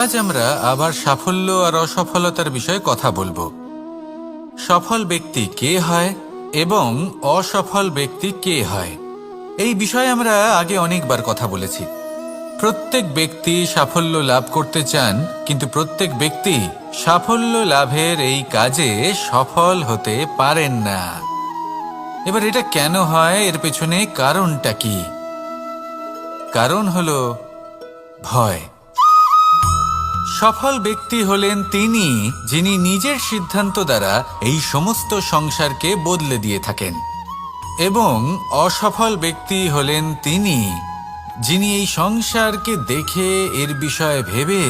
আজ আমরা আবার সাফল্য আর অসফলতার বিষয়ে কথা বলবো। সফল ব্যক্তি কে হয় এবং অসফল ব্যক্তি কে হয়, এই বিষয়ে আমরা আগে অনেকবার কথা বলেছি। প্রত্যেক ব্যক্তি সাফল্য লাভ করতে চান, কিন্তু প্রত্যেক ব্যক্তি সাফল্য লাভের এই কাজে সফল হতে পারেন না। এবার এটা কেন হয়, এর পেছনে কারণটা কি? কারণ হলো ভয়। সফল ব্যক্তি হলেন তিনি যিনি নিজের সিদ্ধান্ত দ্বারা এই সমস্ত সংসারকে বদলে দিয়ে থাকেন, এবং অসফল ব্যক্তি হলেন তিনি যিনি এই সংসারকে দেখে এর বিষয়ে ভেবে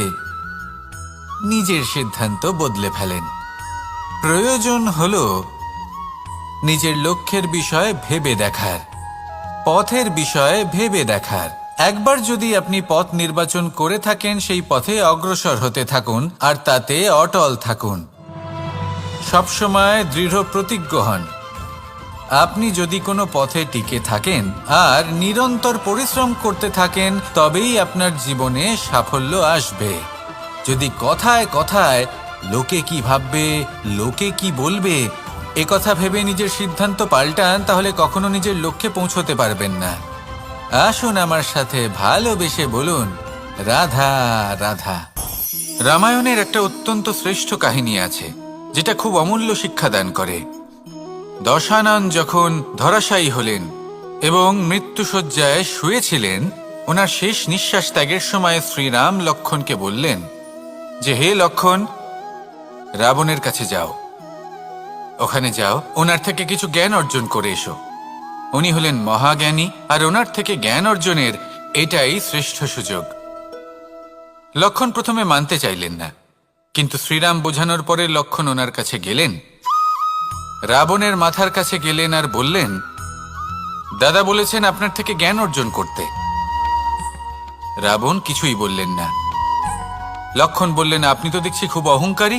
নিজের সিদ্ধান্ত বদলে ফেলেন। প্রয়োজন হল নিজের লক্ষ্যের বিষয়ে ভেবে দেখার, পথের বিষয়ে ভেবে দেখার। একবার যদি আপনি পথ নির্বাচন করে থাকেন, সেই পথে অগ্রসর হতে থাকুন আর তাতে অটল থাকুন। সবসময় দৃঢ় প্রতিজ্ঞ হন। আপনি যদি কোনো পথে টিকে থাকেন আর নিরন্তর পরিশ্রম করতে থাকেন, তবেই আপনার জীবনে সাফল্য আসবে। যদি কথায় কথায় লোকে কি ভাববে, লোকে কি বলবে, একথা ভেবে নিজের সিদ্ধান্ত পাল্টান, তাহলে কখনো নিজের লক্ষ্যে পৌঁছতে পারবেন না। আসুন আমার সাথে ভালোবেসে বলুন, রাধা রাধা। রামায়ণের একটা অত্যন্ত শ্রেষ্ঠ কাহিনী আছে, যেটা খুব অমূল্য শিক্ষাদান করে। দশানন যখন ধরাশায়ী হলেন এবং মৃত্যুশয্যায় শুয়েছিলেন, ওনার শেষ নিঃশ্বাস ত্যাগের সময় শ্রীরাম লক্ষ্মণকে বললেন যে, হে লক্ষ্মণ, রাবণের কাছে যাও, ওখানে যাও, ওনার থেকে কিছু জ্ঞান অর্জন করে এসো। উনি হলেন মহাজ্ঞানী, আর ওনার থেকে জ্ঞান অর্জনের এটাই শ্রেষ্ঠ সুযোগ। লক্ষ্মণ প্রথমে মানতে চাইলেন না, কিন্তু শ্রীরাম বোঝানোর পরে লক্ষ্মণ ওনার কাছে গেলেন, রাবণের মাথার কাছে গেলেন আর বললেন, দাদা বলেছেন আপনার থেকে জ্ঞান অর্জন করতে। রাবণ কিছুই বললেন না। লক্ষ্মণ বললেন, আপনি তো দেখছি খুব অহংকারী,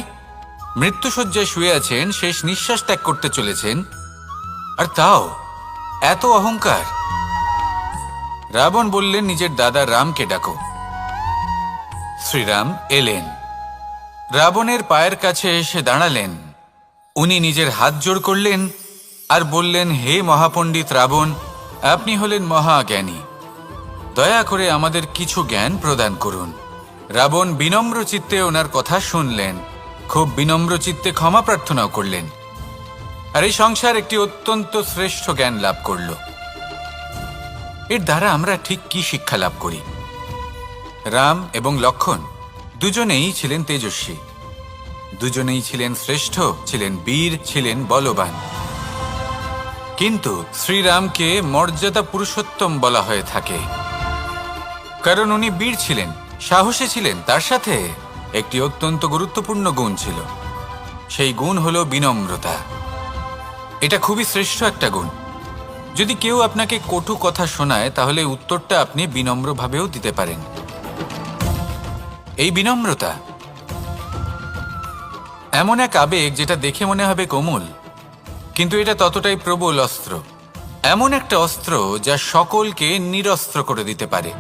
মৃত্যুশয্যায় শুয়ে আছেন, শেষ নিঃশ্বাস ত্যাগ করতে চলেছেন, আর তাও এত অহংকার। রাবণ বললেন, নিজের দাদা রামকে ডাকো। শ্রীরাম এলেন, রাবণের পায়ের কাছে এসে দাঁড়ালেন। উনি নিজের হাত জোড় করলেন আর বললেন, হে মহাপণ্ডিত রাবণ, আপনি হলেন মহাজ্ঞানী, দয়া করে আমাদের কিছু জ্ঞান প্রদান করুন। রাবণ বিনম্র চিত্তে ওনার কথা শুনলেন, খুব বিনম্র চিত্তে ক্ষমা প্রার্থনাও করলেন, আর এই সংসার একটি অত্যন্ত শ্রেষ্ঠ জ্ঞান লাভ করল। এর দ্বারা আমরা ঠিক কি শিক্ষা লাভ করি? রাম এবং লক্ষ্মণ দুজনেই ছিলেন তেজস্বী, দুজনেই ছিলেন শ্রেষ্ঠ, ছিলেন বীর, ছিলেন বলবান। কিন্তু শ্রীরামকে মর্যাদা পুরুষোত্তম বলা হয়ে থাকে, কারণ উনি বীর ছিলেন, সাহসী ছিলেন। তার সাথে একটি অত্যন্ত গুরুত্বপূর্ণ গুণ ছিল, সেই গুণ হল বিনম্রতা। এটা খুবই শ্রেষ্ঠ একটা গুণ। যদি কেউ আপনাকে কটু কথা শোনায়, তাহলে উত্তরটা আপনি বিনম্রভাবেও দিতে পারেন। এই বিনম্রতা এমন এক আবেগ যেটা দেখে মনে হবে কোমল, কিন্তু এটা ততটাই প্রবল অস্ত্র। এমন একটা অস্ত্র যা সকলকে নিরস্ত্র করে দিতে পারে।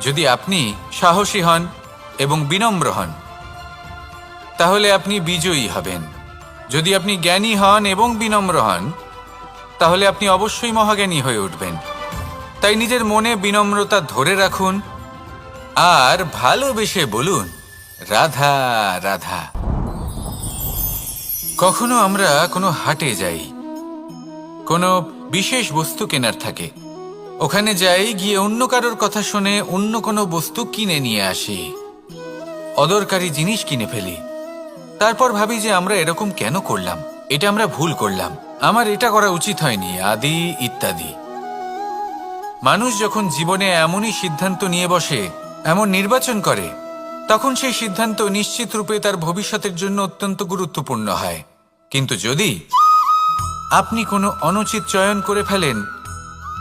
যদি আপনি সাহসী হন এবং বিনম্র হন, তাহলে আপনি বিজয়ী হবেন। যদি আপনি জ্ঞানী হন এবং বিনম্র হন, তাহলে আপনি অবশ্যই মহাজ্ঞানী হয়ে উঠবেন। তাই নিজের মনে বিনম্রতা ধরে রাখুন আর ভালোবেসে বলুন, রাধা রাধা। কখনো আমরা কোনো হাটে যাই, কোনো বিশেষ বস্তু কেনার থাকে, ওখানে যাই, গিয়ে অন্য কারোর কথা শুনে অন্য কোনো বস্তু কিনে নিয়ে আসি, অদরকারি জিনিস কিনে ফেলি। তারপর ভাবি যে আমরা এরকম কেন করলাম, এটা আমরা ভুল করলাম, আমার এটা করা উচিত হয়নি, আদি ইত্যাদি। মানুষ যখন জীবনে এমনই সিদ্ধান্ত নিয়ে বসে, এমন নির্বাচন করে, তখন সেই সিদ্ধান্ত নিশ্চিত রূপে তার ভবিষ্যতের জন্য অত্যন্ত গুরুত্বপূর্ণ হয়। কিন্তু যদি আপনি কোনো অনুচিত চয়ন করে ফেলেন,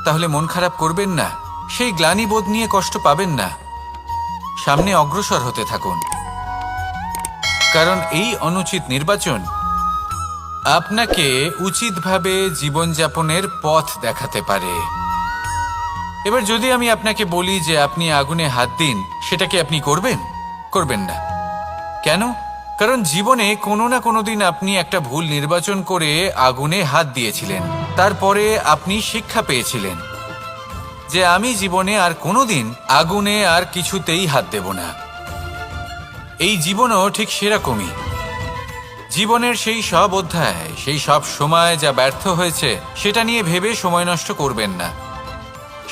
তাহলে মন খারাপ করবেন না, সেই গ্লানিবোধ নিয়ে কষ্ট পাবেন না, সামনে অগ্রসর হতে থাকুন। কারণ এই অনুচিত নির্বাচন আপনাকে উচিতভাবে জীবনযাপনের পথ দেখাতে পারে। এবার যদি আমি আপনাকে বলি যে আপনি আগুনে হাত দিন, সেটা কি আপনি করবেন? করবেন না। কেন? কারণ জীবনে কোনো না কোনো দিন আপনি একটা ভুল নির্বাচন করে আগুনে হাত দিয়েছিলেন। তারপরে আপনি শিক্ষা পেয়েছিলেন যে আমি জীবনে আর কোনোদিন আগুনে আর কিছুতেই হাত দেব না। এই জীবনও ঠিক সেরকমই। জীবনের সেই সব অধ্যায়, সেই সব সময় যা ব্যর্থ হয়েছে সেটা নিয়ে ভেবে সময় নষ্ট করবেন না।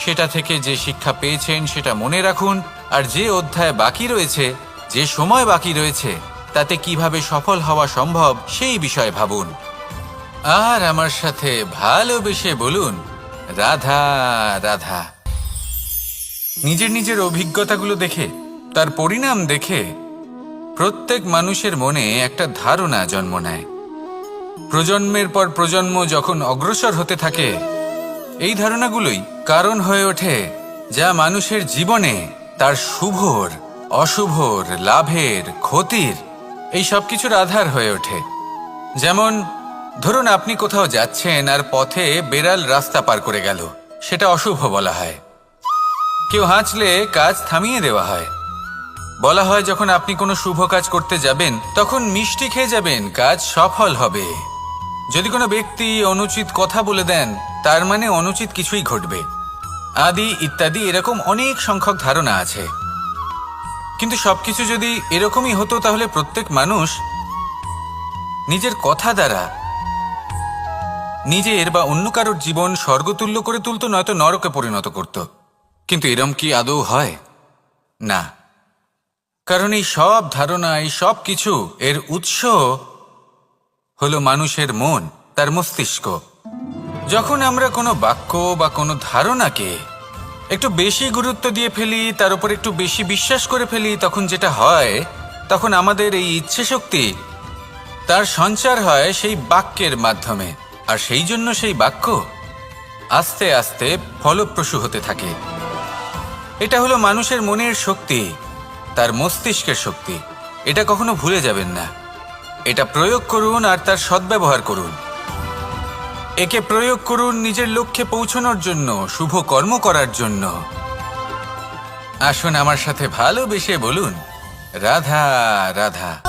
সেটা থেকে যে শিক্ষা পেয়েছেন সেটা মনে রাখুন, আর যে অধ্যায় বাকি রয়েছে, যে সময় বাকি রয়েছে, তাতে কিভাবে সফল হওয়া সম্ভব সেই বিষয়ে ভাবুন। আর আমার সাথে ভালোবেসে বলুন, রাধা রাধা। নিজের নিজের অভিজ্ঞতাগুলো দেখে, তার পরিণাম দেখে প্রত্যেক মানুষের মনে একটা ধারণা জন্ম নেয়। প্রজন্মের পর প্রজন্ম যখন অগ্রসর হতে থাকে, এই ধারণাগুলোই কারণ হয়ে ওঠে যা মানুষের জীবনে তার শুভর, অশুভর, লাভের, ক্ষতির এই সব কিছুর আধার হয়ে ওঠে। যেমন ধরুন আপনি কোথাও যাচ্ছেন আর পথে বেড়াল রাস্তা পার করে গেল, সেটা অশুভ বলা হয়। কেউ হাঁচলে কাজ থামিয়ে দেওয়া হয়। বলা হয় যখন আপনি কোনো শুভ কাজ করতে যাবেন তখন মিষ্টি খেয়ে যাবেন, কাজ সফল হবে। যদি কোনো ব্যক্তি অনুচিত কথা বলে দেন তার মানে অনুচিত কিছুই ঘটবে, আদি ইত্যাদি এরকম অনেক সংখ্যক ধারণা আছে। কিন্তু সবকিছু যদি এরকমই হতো তাহলে প্রত্যেক মানুষ নিজের কথা দ্বারা নিজের বা অন্য কারোর জীবন স্বর্গতুল্য করে তুলতো, নয়তো নরকে পরিণত করত। কিন্তু এরম কি আদৌ হয়? না। কারণ এই সব ধারণা, এই সব কিছু এর উৎস হলো মানুষের মন, তার মস্তিষ্ক। যখন আমরা কোনো বাক্য বা কোনো ধারণাকে একটু বেশি গুরুত্ব দিয়ে ফেলি, তার উপর একটু বেশি বিশ্বাস করে ফেলি, তখন যেটা হয়, তখন আমাদের এই ইচ্ছে শক্তি তার সঞ্চার হয় সেই বাক্যের মাধ্যমে, আর সেই জন্য সেই বাক্য আস্তে আস্তে ফলপ্রসূ হতে থাকে। এটা হলো মানুষের মনের শক্তি, তার মস্তিষ্কের শক্তি। এটা কখনো ভুলে যাবেন না। এটা প্রয়োগ করুন আর তার সদ্ব্যবহার করুন। একে প্রয়োগ করুন নিজের লক্ষ্যে পৌঁছানোর জন্য, শুভ কর্ম করার জন্য। আসুন আমার সাথে ভালোবেসে বলুন, রাধা রাধা।